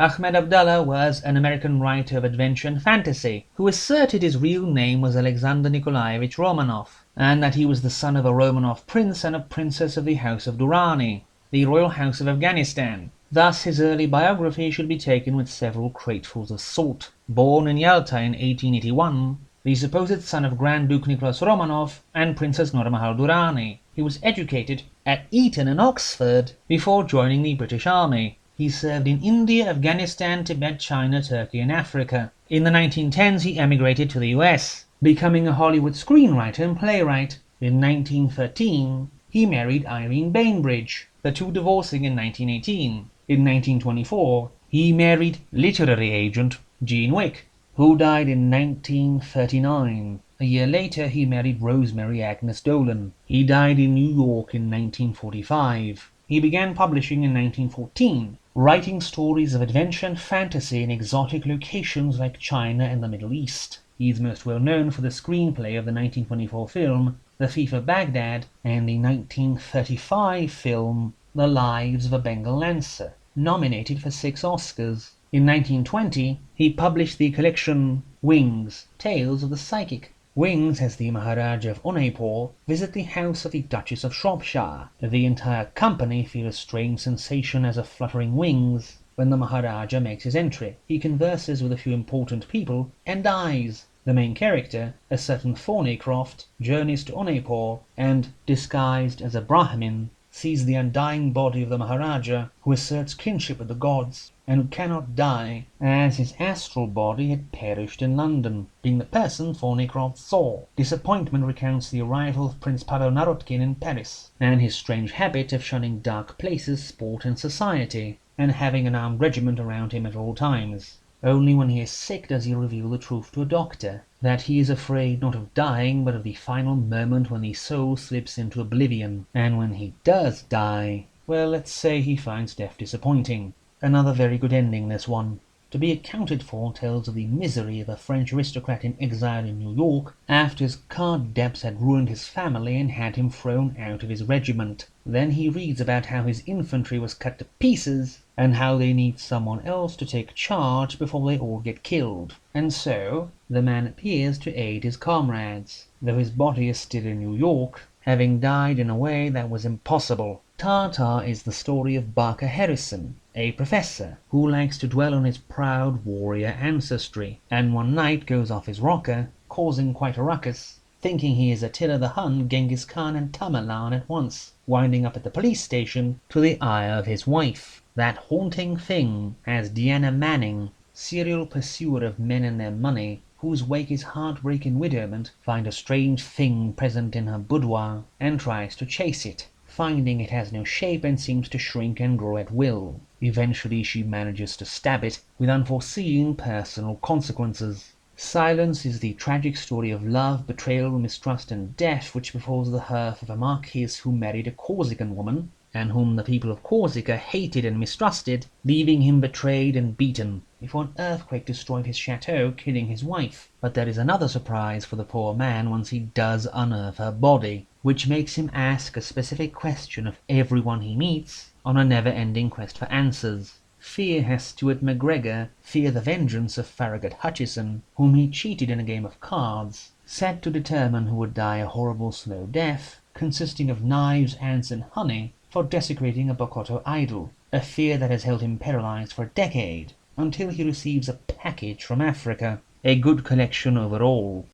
Achmed Abdullah was an American writer of adventure and fantasy who asserted his real name was Alexander Nikolaevich Romanov, and that he was the son of a Romanov prince and a princess of the House of Durani, the royal house of Afghanistan. Thus his early biography should be taken with several cratefuls of salt. Born in Yalta in 1881, the supposed son of Grand Duke Nicholas Romanov and Princess Nur Mahal Durrani, he was educated at Eton and Oxford before joining the British Army. He served in India, Afghanistan, Tibet, China, Turkey and Africa. In the 1910s he emigrated to the US, becoming a Hollywood screenwriter and playwright. In 1913 he married Irene Bainbridge, the two divorcing in 1918. In 1924 he married literary agent Jean Wick, who died in 1939. A year later he married Rosemary Agnes Dolan. He died in New York in 1945. He began publishing in 1914, writing stories of adventure and fantasy in exotic locations like China and the Middle East. He is most well known for the screenplay of the 1924 film The Thief of Bagdad and the 1935 film The Lives of a Bengal Lancer, nominated for 6 Oscars. In 1920 he published the collection Wings, Tales of the Psychic. Wings has the Maharaja of Oneypore visit the house of the Duchess of Shropshire. The entire company feel a strange sensation as of fluttering wings when the Maharaja makes his entry. He converses with a few important people and dies. The main character, a certain Thornycroft, journeys to Oneypore and, disguised as a Brahmin, sees the undying body of the Maharaja, who asserts kinship with the gods, and who cannot die, as his astral body had perished in London, being the person Thornycroft saw. Disappointment recounts the arrival of Prince Pavel Narotkin in Paris, and his strange habit of shunning dark places, sport and society, and having an armed regiment around him at all times. Only when he is sick does he reveal the truth to a doctor, that he is afraid not of dying, but of the final moment when the soul slips into oblivion. And when he does die, well, let's say he finds death disappointing. Another very good ending, this one. To Be Accounted For tells of the misery of a French aristocrat in exile in New York after his card debts had ruined his family and had him thrown out of his regiment. Then he reads about how his infantry was cut to pieces and how they need someone else to take charge before they all get killed. And so the man appears to aid his comrades, though his body is still in New York, having died in a way that was impossible. Tartar is the story of Barker Harrison, a professor who likes to dwell on his proud warrior ancestry, and one night goes off his rocker, causing quite a ruckus, thinking he is Attila the Hun, Genghis Khan and Tamerlan at once, winding up at the police station to the ire of his wife. That haunting thing as Deanna Manning, serial pursuer of men and their money, whose wake is heartbreak and widowment, finds a strange thing present in her boudoir and tries to chase it, finding it has no shape and seems to shrink and grow at will. Eventually she manages to stab it, with unforeseen personal consequences. Silence is the tragic story of love, betrayal, mistrust and death which befalls the hearth of a marquis who married a Corsican woman, and whom the people of Corsica hated and mistrusted, leaving him betrayed and beaten, before an earthquake destroyed his chateau, killing his wife. But there is another surprise for the poor man once he does unearth her body, which makes him ask a specific question of everyone he meets, on a never-ending quest for answers. Fear has Stuart McGregor fear the vengeance of Farragut Hutchison, whom he cheated in a game of cards, set to determine who would die a horrible slow death, consisting of knives, ants and honey, for desecrating a Bokotto idol, a fear that has held him paralyzed for a decade, until he receives a package from Africa. A good collection overall.